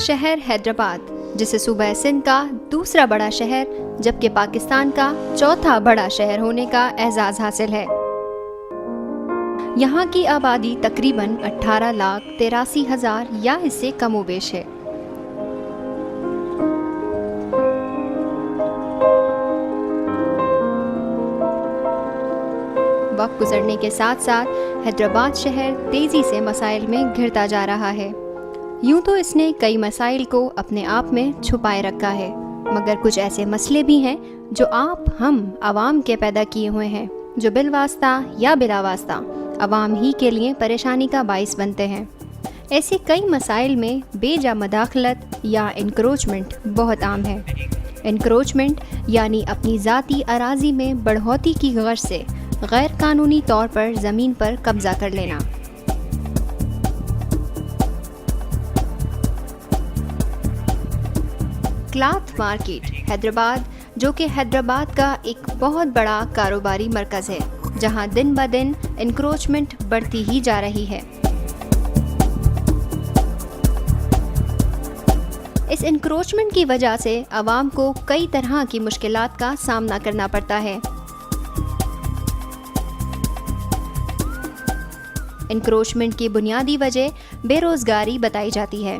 शहर हैदराबाद, जिसे सूबा सिंध का दूसरा बड़ा शहर जबकि पाकिस्तान का चौथा बड़ा शहर होने का एजाज़ हासिल है। यहाँ की आबादी तकरीबन 18,83,000 या इससे कमोबेश है। वक्त गुजरने के साथ साथ हैदराबाद शहर तेजी से मसाइल में घिरता जा रहा है। यूं तो इसने कई मसाइल को अपने आप में छुपाए रखा है, मगर कुछ ऐसे मसले भी हैं जो हम आवाम के पैदा किए हुए हैं, जो बिलवास्ता या बिलावास्ता आवाम ही के लिए परेशानी का बाइस बनते हैं। ऐसे कई मसाइल में बेजा मदाखलत या इंक्रोचमेंट बहुत आम है। इंक्रोचमेंट यानी अपनी ज़ाती अराज़ी में बढ़ोतरी की गर्ज से गैर कानूनी तौर पर ज़मीन पर कब्जा कर लेना। क्लॉथ मार्केट हैदराबाद, जो कि हैदराबाद का एक बहुत बड़ा कारोबारी मरकज़ है, जहां दिन ब दिन इंक्रोचमेंट बढ़ती ही जा रही है। इस इंक्रोचमेंट की वजह से आवाम को कई तरह की मुश्किलात का सामना करना पड़ता है। इंक्रोचमेंट की बुनियादी वजह बेरोजगारी बताई जाती है।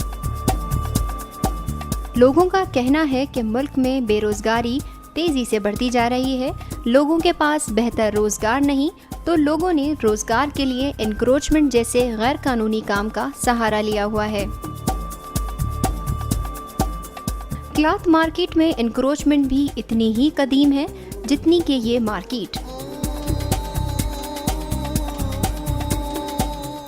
लोगों का कहना है कि मुल्क में बेरोजगारी तेजी से बढ़ती जा रही है। लोगों के पास बेहतर रोजगार नहीं, तो लोगों ने रोजगार के लिए इंक्रोचमेंट जैसे गैर कानूनी काम का सहारा लिया हुआ है। क्लॉथ मार्केट में इंक्रोचमेंट भी इतनी ही कदीम है जितनी कि ये मार्केट।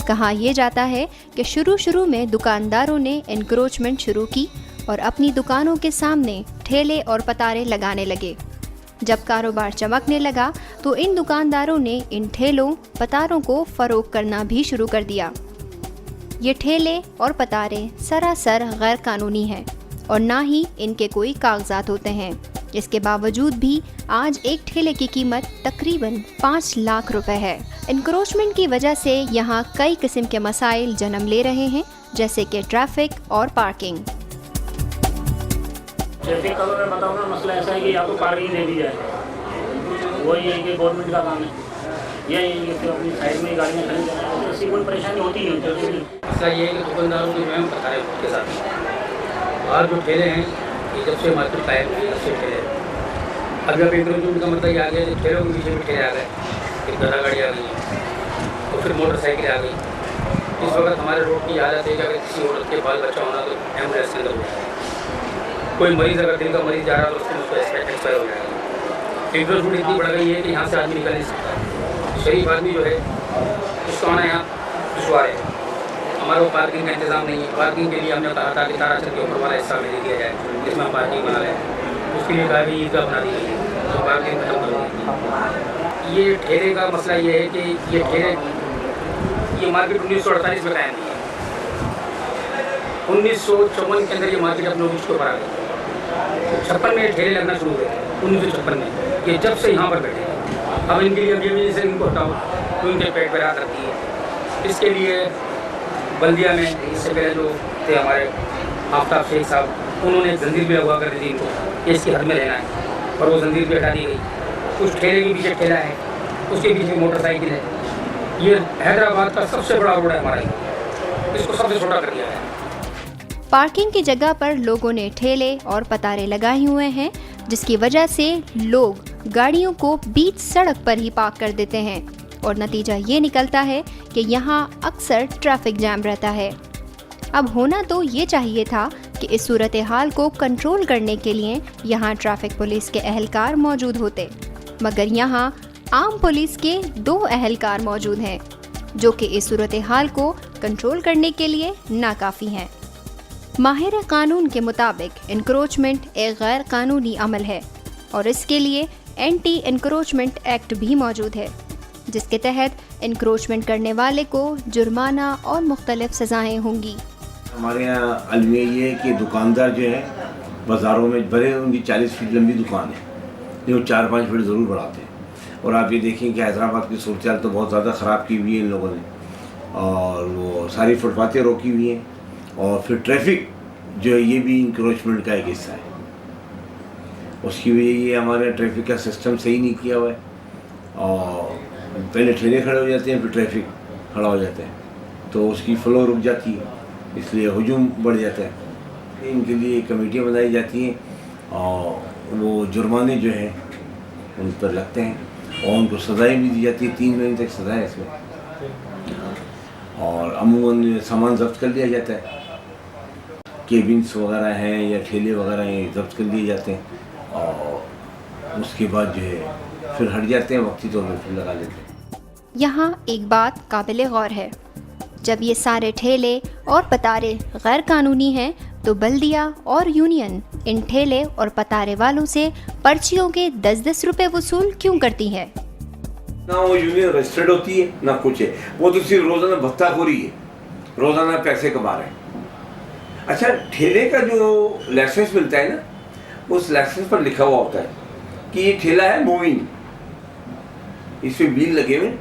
कहा यह जाता है कि शुरू में दुकानदारों ने इंक्रोचमेंट शुरू की और अपनी दुकानों के सामने ठेले और पतारे लगाने लगे। जब कारोबार चमकने लगा तो इन दुकानदारों ने इन ठेलों पतारों को फरोख्त करना भी शुरू कर दिया। ये ठेले और पतारे सरासर गैर कानूनी हैं और ना ही इनके कोई कागजात होते हैं। इसके बावजूद भी आज एक ठेले की कीमत तकरीबन 5 लाख रुपए है। इंक्रोचमेंट की वजह से यहाँ कई किस्म के मसाइल जन्म ले रहे हैं, जैसे कि ट्रैफिक और पार्किंग। ट्रैफिक का मैं बताऊँ ना, मसला ऐसा है कि या तो पार्किंग दे दी जाए, वही है कि गवर्नमेंट का काम है, यही कि अपनी साइड में गाड़ियाँ खड़ी जाए, तो ऐसी कोई परेशानी होती नहीं होती। मसला ये है कि दुकानदारों को जो है बता रहे हैं के साथ बाहर जो ठेले हैं, ये जब से मार्केट आए तब से ठेले अभी अब इंक्रोचमेंट का मतलब ये आ गया कि ठेलों के पीछे भी ठेले आ गए, फिर गधा गाड़ी आ गई, तो फिर मोटरसाइकिल आ गई। इस वक्त हमारे रोड की हालत है कि अगर किसी औरत के बाल बच्चा होना तो एम्बुलेंस के अंदर हो जाएगा। कोई मरीज़ अगर दिल का मरीज़ जा रहा है तो उसको एक्सपायर हो जाएगा। इंक्रोचमेंट इतनी बढ़ गई है कि यहाँ से आदमी निकल नहीं सकता। शरीफ आदमी जो है उसको आना यहाँ दुश्वार है। हमारे को पार्किंग का इंतजाम नहीं है। पार्किंग के लिए हमने कहा था कि ताराचंद के ऊपर वाला हिस्सा में दे दिया जाए, जिसमें हम पार्किंग बना लें। उसके लिए कहा भी ईदगाह बना दी गई है, तो पार्किंग खत्म कर दी। ये ठेले का मसला ये है कि ये ठेले ये मार्केट 1948 में कायम हुई है। 1954 के अंदर ये मार्केट अपने उच्च को पर आ गई। 56 में ठेले लगना शुरू हुए, 1956 में। ये जब से यहाँ पर बैठे हैं, अब इनके लिए अभी जैसे इनको हटाओ तो इनके पेट पर रात रखती है। इसके लिए बल्दिया में इससे पहले जो थे हमारे आफ्ताब शेख साहब, उन्होंने जंजीर भी लगवा कर दी इनको कि इसकी हद में रहना है, और वो जंजीर भी हटा दी गई। उस ठेले के पीछे ठेला है, उसके पीछे मोटरसाइकिल है। ये हैदराबाद का सबसे बड़ा रोड है हमारा, इसको सबसे छोटा कर दिया है। पार्किंग की जगह पर लोगों ने ठेले और पतारे लगाए हुए हैं, जिसकी वजह से लोग गाड़ियों को बीच सड़क पर ही पार्क कर देते हैं और नतीजा ये निकलता है कि यहाँ अक्सर ट्रैफिक जैम रहता है। अब होना तो ये चाहिए था कि इस सूरत हाल को कंट्रोल करने के लिए यहाँ ट्रैफिक पुलिस के एहलकार मौजूद होते, मगर यहाँ आम पुलिस के 2 एहलकार मौजूद हैं, जो कि इस सूरत हाल को कंट्रोल करने के लिए नाकाफ़ी हैं। माहिर कानून के मुताबिक इंक्रोचमेंट एक गैर कानूनी अमल है और इसके लिए एंटी इंक्रोचमेंट एक्ट भी मौजूद है, जिसके तहत इंक्रोचमेंट करने वाले को जुर्माना और मुख्तलिफ सज़ाएँ होंगी। हमारे यहाँ अलमिया ये है कि दुकानदार जो है बाज़ारों में भरे, उनकी 40 फीट लंबी दुकान है, लेकिन वो 4-5 फीट ज़रूर बढ़ाते हैं। और आप ये देखें कि हैदराबाद की सूरत तो बहुत ज़्यादा ख़राब की हुई है इन लोगों ने, और वो सारी फुटपातें रोकी हुई हैं, और फिर ट्रैफिक जो है ये भी इंक्रोचमेंट का एक हिस्सा है। उसकी वजह ये हमारे ट्रैफिक का सिस्टम सही नहीं किया हुआ है, और पहले ठेले खड़े हो जाते हैं, फिर ट्रैफिक खड़ा हो जाता है, तो उसकी फ़्लो रुक जाती है, इसलिए हुजूम बढ़ जाता है। इनके लिए कमेटियाँ बनाई जाती हैं और वो जुर्माने जो हैं उन पर लगते हैं और उनको सज़ाएँ भी दी जाती है, 3 महीने तक सज़ा है इसमें, और अमूमन सामान जब्त कर लिया जाता है। केबिन्स वगैरह हैं या ठेले वगैरह हैं, जब्त कर लिए जाते हैं और उसके बाद जो है फिर हट जाते हैं, वक्ती तौर पर फिर लगा लेते हैं। यहाँ एक बात काबिल गौर है, जब ये सारे ठेले और पतारे गैर कानूनी हैं तो बल्दिया और यूनियन इन ठेले और पतारे वालों से पर्चियों के 10-10 रुपए वसूल क्यों करती है? ना वो यूनियन रजिस्टर्ड होती है ना कुछ है, वो तो सिर्फ रोज़ाना भत्ताखोरी है, रोज़ाना पैसे कमा रहे हैं। अच्छा, ठेले का जो लाइसेंस मिलता है ना, उस लाइसेंस पर लिखा हुआ होता है कि ये ठेला है मूविंग, इस पे बिल लगे हुए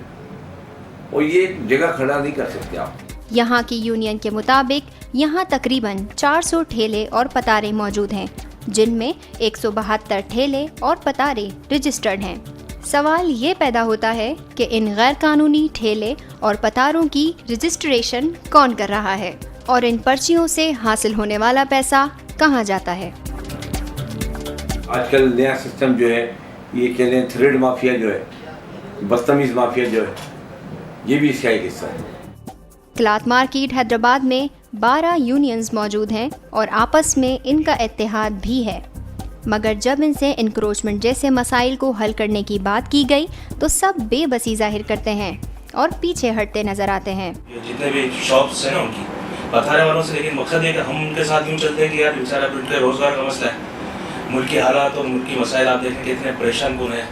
और ये जगह खड़ा नहीं कर सकते आप। यहाँ की यूनियन के मुताबिक यहाँ तकरीबन 400 ठेले और पतारे मौजूद हैं, जिनमें 172 ठेले और पतारे रजिस्टर्ड हैं। सवाल ये पैदा होता है कि इन गैर कानूनी ठेले और पतारों की रजिस्ट्रेशन कौन कर रहा है और इन पर्चियों से हासिल होने वाला पैसा कहाँ जाता है? आजकल नया सिस्टम जो है, ये कहते हैं थ्रेड माफिया जो है, बदतमीज माफिया जो है, ये भी इसका एक हिस्सा है। क्लॉथ मार्केट हैदराबाद में 12 यूनियंस मौजूद हैं और आपस में इनका इत्तेहाद भी है, मगर जब इनसे इंक्रोचमेंट जैसे मसाइल को हल करने की बात की गई तो सब बेबसी जाहिर करते हैं और पीछे हटते नजर आते हैं। जितने भी शॉप्स हैं ना उनकी पथारे वालों से, लेकिन मकसद ये कि हम उनके साथ यूँ चलते हैं कि यार बेचारा उनके रोज़गार का मसला है, मुल्क की हालात और मुल्क की मसाइल आप देखें कितने परेशान कुन है,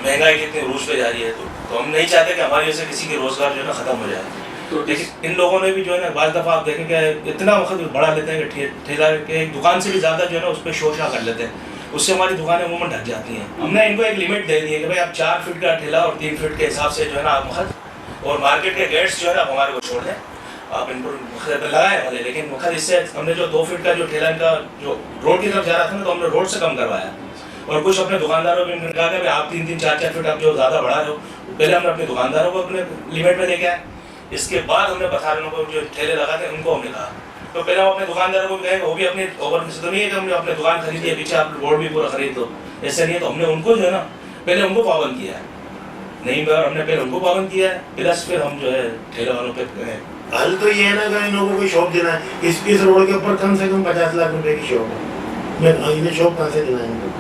महंगाई कितनी रूज पे जा रही है, तो हम नहीं चाहते कि हमारी वजह से किसी के रोज़गार जो है ना ख़त्म हो जाए। तो लेकिन इन लोगों ने भी जो है ना बाज़ दफ़ा आप देखें कि इतना वक्त बढ़ा लेते हैं कि ठेला के एक दुकान से भी ज़्यादा जो है ना उस पर शोशा कर लेते हैं, उससे हमारी दुकानें अमूमन ढक जाती हैं। हमने इनको एक लिमिट दे दी है कि भाई आप 4 फीट का ठेला और 3 फीट के हिसाब से जो है ना आप मखद और मार्केट के गेट्स जो है ना आप हमारे को छोड़ दें, आप इन पर लगाए वाले, लेकिन मखद इससे हमने जो 2 फीट का जो ठेला इनका जो रोड की तरफ जा रहा था ना, तो हमने रोड से कम करवाया और कुछ अपने दुकानदारों को कहा कि आप 3-3, 4-4 फीट आप जो ज़्यादा बढ़ा रहे हो, पहले हमने अपने दुकानदारों को अपने लिमिट में लेके आए, इसके बाद हमने पथारों को जो ठेले लगाते हैं उनको हमने कहा, तो पहले हम अपने दुकानदारों को भी कहें, वो भी अपने ओवर से तो नहीं है कि हमने अपने दुकान खरीदी है, पीछे आप बोर्ड भी पूरा खरीद दो, ऐसा नहीं है। तो हमने उनको जो है ना पहले उनको पाबंद किया है, नहीं बार हमने पहले उनको पाबंद किया है, प्लस फिर हम जो है ठेले वालों पे हल तो ये है ना कि इन लोगों को शॉप देना है, इस रोड के ऊपर कम से कम 50 लाख रुपए की शॉप है, मैं इन्हें शॉप कहाँ से दिलाएंगे?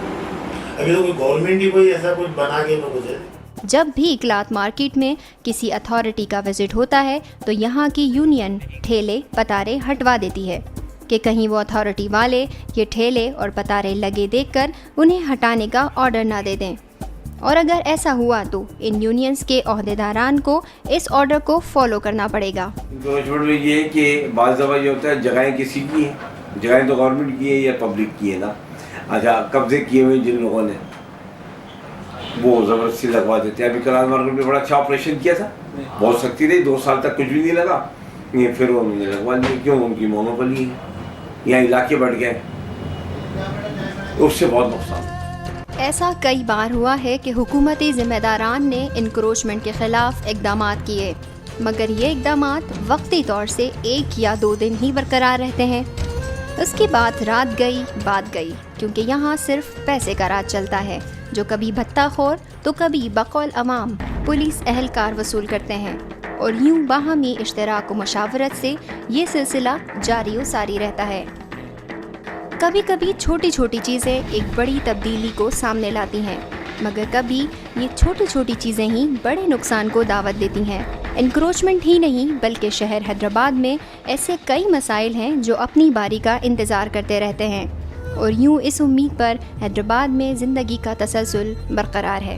अभी तो कोई गवर्नमेंट ही कोई ऐसा कुछ बना के लोगों से। जब भी क्लॉथ मार्केट में किसी अथॉरिटी का विजिट होता है तो यहाँ की यूनियन ठेले पतारे हटवा देती है कि कहीं वो अथॉरिटी वाले ये ठेले और पतारे लगे देखकर उन्हें हटाने का ऑर्डर ना दे दें, और अगर ऐसा हुआ तो इन यूनियंस के ओहदेदारान को इस ऑर्डर को फॉलो करना पड़ेगा। इंक्रोचमेंट में ये है कि बाज़ दफ़ा ये होता है जगहें किसी की हैं, जगहें तो गवर्नमेंट की है या पब्लिक की है ना। अच्छा, कब्जे किए हुए जिन लोगों ने वो ज़बरदस्ती लगवा देते हैं। अभी क्लॉथ मार्केट में बड़ा अच्छा ऑपरेशन किया था, बहुत सख्ती रही, 2 साल तक कुछ भी नहीं लगा, ये फिर उन्होंने लगवा दिया, क्यों? उनकी मोनोपोली है, यहाँ इलाके बढ़ गए, उससे बहुत नुकसान। ऐसा कई बार हुआ है कि हुकूमती ज़िम्मेदारान ने इंक्रोचमेंट के ख़िलाफ़ इक़दामात किए, मगर ये इक़दामात वक्ती तौर से 1 या 2 दिन ही बरकरार रहते हैं। उसके बाद रात गई बात गई, क्योंकि यहाँ सिर्फ पैसे का राज चलता है, जो कभी भत्ताखोर तो कभी बकौल अवाम पुलिस एहलकार वसूल करते हैं, और यूँ बाहमी इश्तराक व मशावरत से ये सिलसिला जारी व सारी रहता है। कभी कभी छोटी छोटी चीज़ें एक बड़ी तब्दीली को सामने लाती हैं, मगर कभी ये छोटी छोटी चीज़ें ही बड़े नुकसान को दावत देती हैं। इंक्रोचमेंट ही नहीं बल्कि शहर हैदराबाद में ऐसे कई मसाइल हैं जो अपनी बारी का इंतज़ार करते रहते हैं, और यूँ इस उम्मीद पर हैदराबाद में ज़िंदगी का तसलसल बरकरार है।